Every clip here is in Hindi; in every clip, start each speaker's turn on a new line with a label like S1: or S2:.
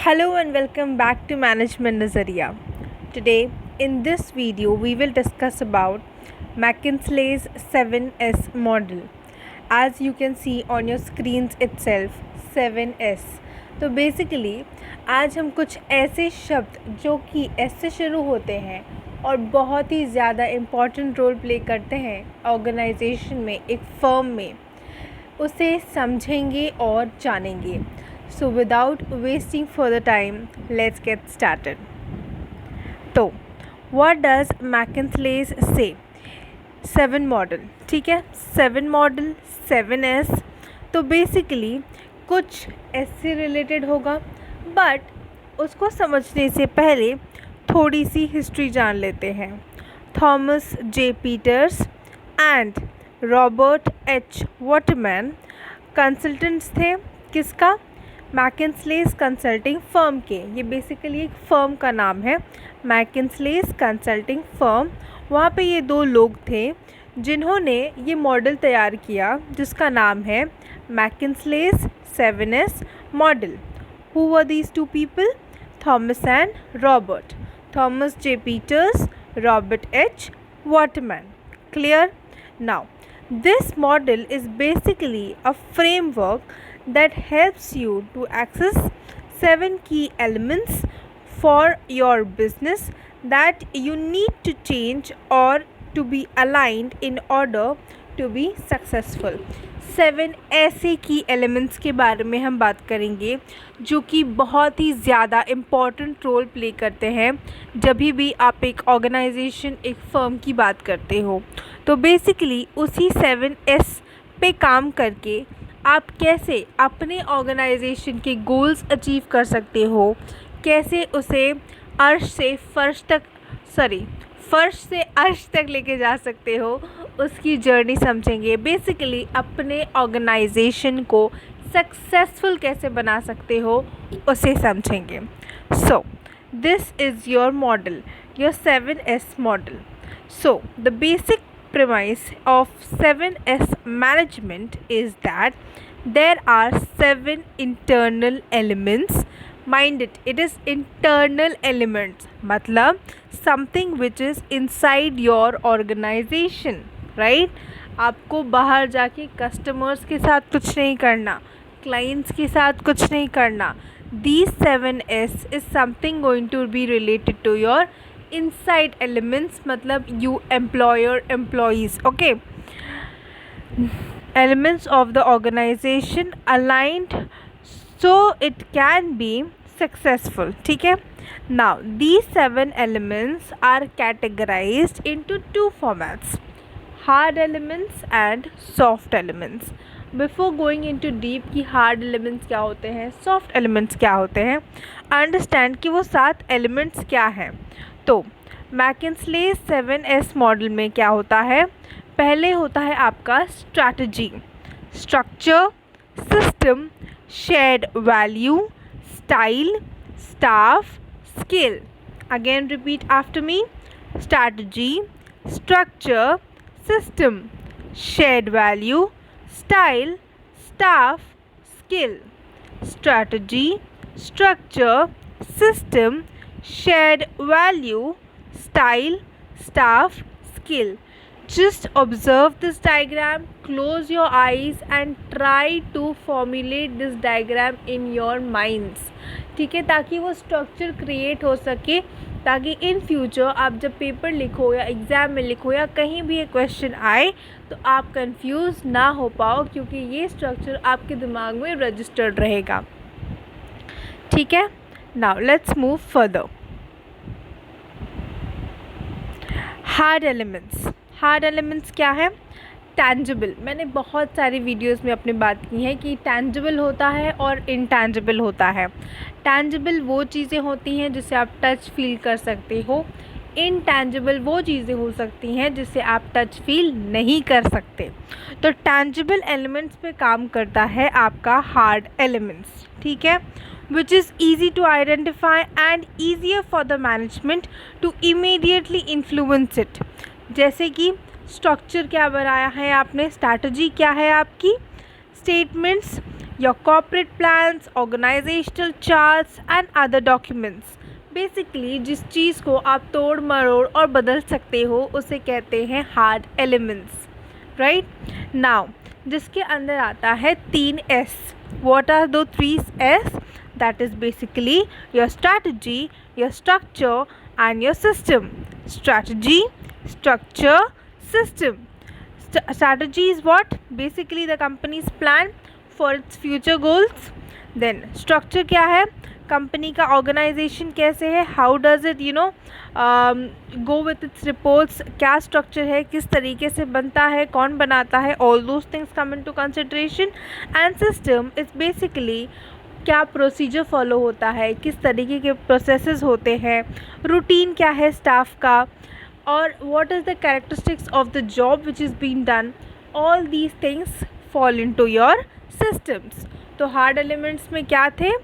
S1: Hello and welcome back to Management Nazariya. Today, in this video, we will discuss about McKinsey's 7S model. As you can see on your screens itself, 7S. तो बेसिकली आज हम कुछ ऐसे शब्द जो कि एस से शुरू होते हैं और बहुत ही ज़्यादा इम्पॉर्टेंट रोल प्ले करते हैं ऑर्गेनाइजेशन में, एक फर्म में, उसे समझेंगे और जानेंगे. So without wasting further time, let's get started. तो what does McKinsey's say? 7 model, ठीक है. 7 मॉडल, 7S. तो बेसिकली कुछ एस से रिलेटेड होगा, बट उसको समझने से पहले थोड़ी सी हिस्ट्री जान लेते हैं. Thomas J Peters and Robert H Waterman consultants थे. किसका? मैकिन्सेज कंसल्टिंग फर्म के. ये बेसिकली एक फ़र्म का नाम है, मैकिन्सेज कंसल्टिंग फर्म. वहाँ पे ये दो लोग थे जिन्होंने ये मॉडल तैयार किया जिसका नाम है McKinsey's 7S model. Who were these two people? Thomas and Robert. Thomas J Peters, Robert H Waterman. Clear? Now this model is basically a framework that helps you to access 7 key elements for your business that you need to change or to be aligned in order to be successful. 7 ऐसे की एलिमेंट्स के बारे में हम बात करेंगे जो कि बहुत ही ज़्यादा इम्पॉर्टेंट रोल प्ले करते हैं जब भी आप एक ऑर्गेनाइजेशन, एक फ़र्म की बात करते हो. तो बेसिकली उसी 7S पे काम करके आप कैसे अपने ऑर्गेनाइजेशन के गोल्स अचीव कर सकते हो, कैसे उसे फर्श से अर्श तक लेके जा सकते हो, उसकी जर्नी समझेंगे. बेसिकली अपने ऑर्गेनाइजेशन को सक्सेसफुल कैसे बना सकते हो उसे समझेंगे. So this is your model, your 7S model. So the basic premise of 7S management is that there are 7 internal elements. Mind it is internal elements, मतलब something which is inside your organization, right? आपको बाहर जाके कस्टमर्स के साथ कुछ नहीं करना, क्लाइंट्स के साथ कुछ नहीं करना. These 7S is something going to be related to your inside elements, मतलब you employer employees, okay, elements of the organization aligned so it can be successful. ठीक है. Now these 7 elements are categorized into 2 formats, hard elements and soft elements. Before going into deep कि hard elements क्या होते हैं, soft elements क्या होते हैं, understand कि वो 7 elements क्या हैं. तो मैकिन्सेज 7S मॉडल में क्या होता है? पहले होता है आपका strategy, structure, system, shared value, style, staff, skill. Again repeat after me. Strategy, structure, system, shared value, style, staff, skill. Strategy, structure, system, shared value, style, staff, skill. Just observe this diagram, close your eyes and try to formulate this diagram in your minds. ठीक है, ताकि वो स्ट्रक्चर क्रिएट हो सके, ताकि इन फ्यूचर आप जब पेपर लिखो या एग्ज़ाम में लिखो या कहीं भी एक क्वेश्चन आए तो आप कंफ्यूज ना हो पाओ, क्योंकि ये स्ट्रक्चर आपके दिमाग में रजिस्टर्ड रहेगा. ठीक है. Now let's move further. Hard elements. Hard elements क्या है? टैंजिबल. मैंने बहुत सारी वीडियोस में अपनी बात की है कि टैंजिबल होता है और इनटैंजिबल होता है. टैंजिबल वो चीज़ें होती हैं जिसे आप टच फील कर सकते हो. इनटैंजिबल वो चीज़ें हो सकती हैं जिसे आप टच फील नहीं कर सकते. तो टैंजिबल एलिमेंट्स पे काम करता है आपका हार्ड एलिमेंट्स. ठीक है. which is easy to identify and easier for the management to immediately influence it. जैसे कि स्ट्रक्चर क्या बनाया है आपने, स्ट्रैटेजी क्या है आपकी, statements, your corporate plans, organizational charts and other documents. Basically जिस चीज़ को आप तोड़ मरोड़ और बदल सकते हो उसे कहते हैं हार्ड एलिमेंट्स, राइट। नाउ जिसके अंदर आता है 3 S. What are the 3 S? That is basically your strategy, your structure and your system. Strategy, structure, system. Strategy is what? Basically the company's plan for its future goals. Then structure क्या है? कंपनी का ऑर्गेनाइजेशन कैसे है, how does it go with its reports, क्या स्ट्रक्चर है, किस तरीके से बनता है, कौन बनाता है, all those things come in to consideration. And system is basically क्या प्रोसीजर फॉलो होता है, किस तरीके के प्रोसेसेस होते हैं, रूटीन क्या है स्टाफ का, और what is the characteristics of the job which is been done. All these things fall into your systems. तो हार्ड एलिमेंट्स में क्या थे?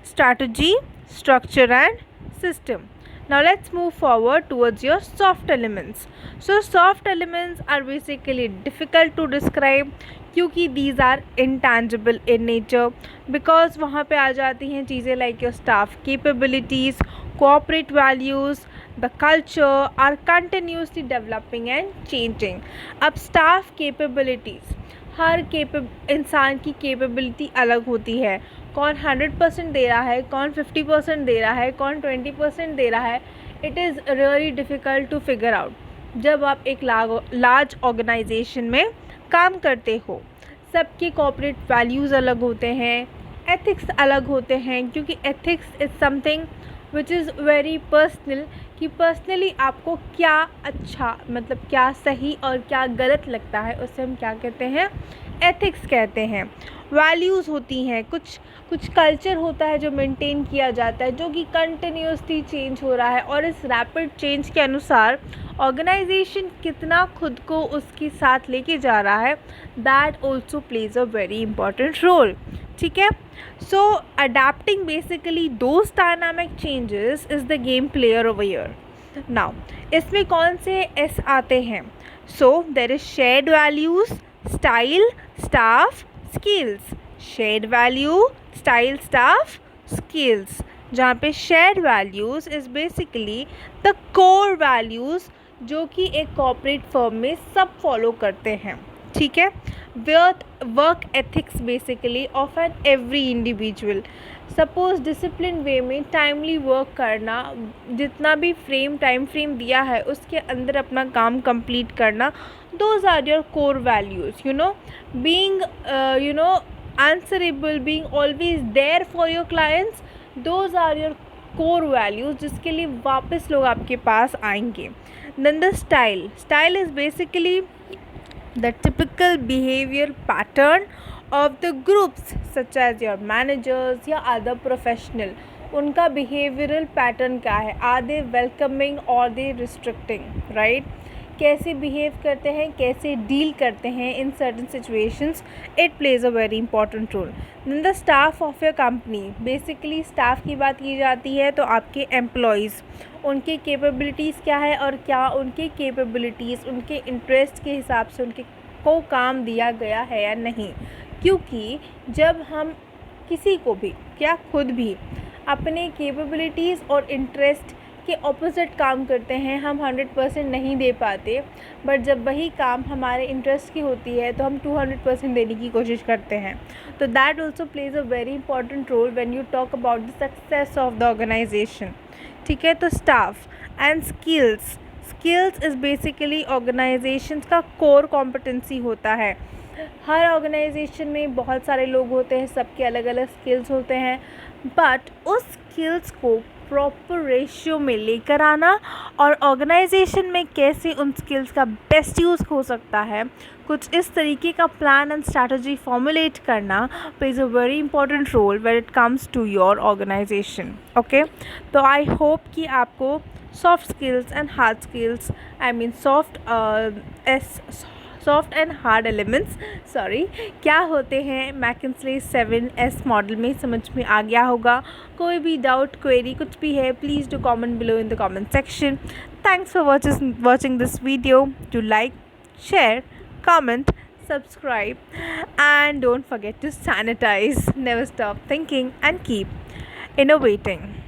S1: Strategy, structure and system. Now let's move forward towards your soft elements. So soft elements are basically difficult to describe क्योंकि these are intangible in nature, because वहाँ पे आ जाती हैं चीज़ें like your staff capabilities, corporate values, the culture are continuously developing and changing. अब staff capabilities, हर इंसान की कैपेबिलिटी अलग होती है. कौन 100% दे रहा है, कौन 50% दे रहा है, कौन 20% दे रहा है. It is really difficult to figure out जब आप एक लार्ज ऑर्गेनाइजेशन में काम करते हो. सबके कॉर्पोरेट वैल्यूज़ अलग होते हैं, एथिक्स अलग होते हैं, क्योंकि ethics is something which is very personal, कि पर्सनली आपको क्या अच्छा, मतलब क्या सही और क्या गलत लगता है, उसे हम क्या कहते हैं? एथिक्स कहते हैं. वैल्यूज़ होती हैं, कुछ कल्चर होता है जो मेंटेन किया जाता है, जो कि कंटिन्यूसली चेंज हो रहा है, और इस रैपिड चेंज के अनुसार ऑर्गेनाइजेशन कितना खुद को उसके साथ लेके जा रहा है, that also plays a very important role. ठीक है. So adapting basically those dynamic changes is the game player over here. Now इसमें कौन से एस आते हैं? So there is shared values, style, staff, skills. Shared value, style, staff, skills. जहाँ पे shared values is basically the core values जो कि एक कॉर्पोरेट फर्म में सब फॉलो करते हैं. ठीक है. Work ethics basically of an every individual. Suppose discipline way में टाइमली वर्क करना, जितना भी टाइम फ्रेम दिया है उसके अंदर अपना काम कंप्लीट करना, those are your core values. Being answerable, being always there for your clients, those are your core values जिसके लिए वापस लोग आपके पास आएंगे. Then the style is basically the typical behavior pattern of the groups such as your managers या other professional. उनका behavioral pattern क्या है? Are they welcoming or they restricting, right? कैसे बिहेव करते हैं, कैसे डील करते हैं in certain situations, it plays a very important role. Then the staff of your company. Basically staff की बात की जाती है तो आपके एम्प्लॉयज़, उनके कैपेबिलिटीज़ क्या है और क्या उनके कैपेबिलिटीज़ उनके इंटरेस्ट के हिसाब से उनके को काम दिया गया है या नहीं. क्योंकि जब हम किसी को भी, क्या खुद भी अपने कैपेबिलिटीज़ और इंटरेस्ट के ऑपोजिट काम करते हैं, हम 100% नहीं दे पाते, बट जब वही काम हमारे इंटरेस्ट की होती है तो हम 200% देने की कोशिश करते हैं. तो that also plays a very important role when you talk about the success of the organisation. ठीक है. तो staff and skills is basically organisation का कोर कॉम्पिटेंसी होता है. हर ऑर्गेनाइजेशन में बहुत सारे लोग होते हैं, सबके अलग अलग स्किल्स होते हैं, बट उस स्किल्स को प्रॉपर रेशियो में लेकर आना और ऑर्गेनाइजेशन में कैसे उन स्किल्स का बेस्ट यूज़ हो सकता है, कुछ इस तरीके का प्लान एंड स्ट्रैटेजी फॉर्मुलेट करना plays a very important role when it comes to your organisation. Okay. तो आई होप कि आपको soft skills and hard skills, I mean soft and hard elements, क्या होते हैं मैकिन्से 7S मॉडल में समझ में आ गया होगा. कोई भी डाउट, क्वेरी, कुछ भी है, please do comment below in the comment section. Thanks for watching this video. Do like, share, comment, subscribe, and don't forget to sanitize. Never stop thinking and keep innovating.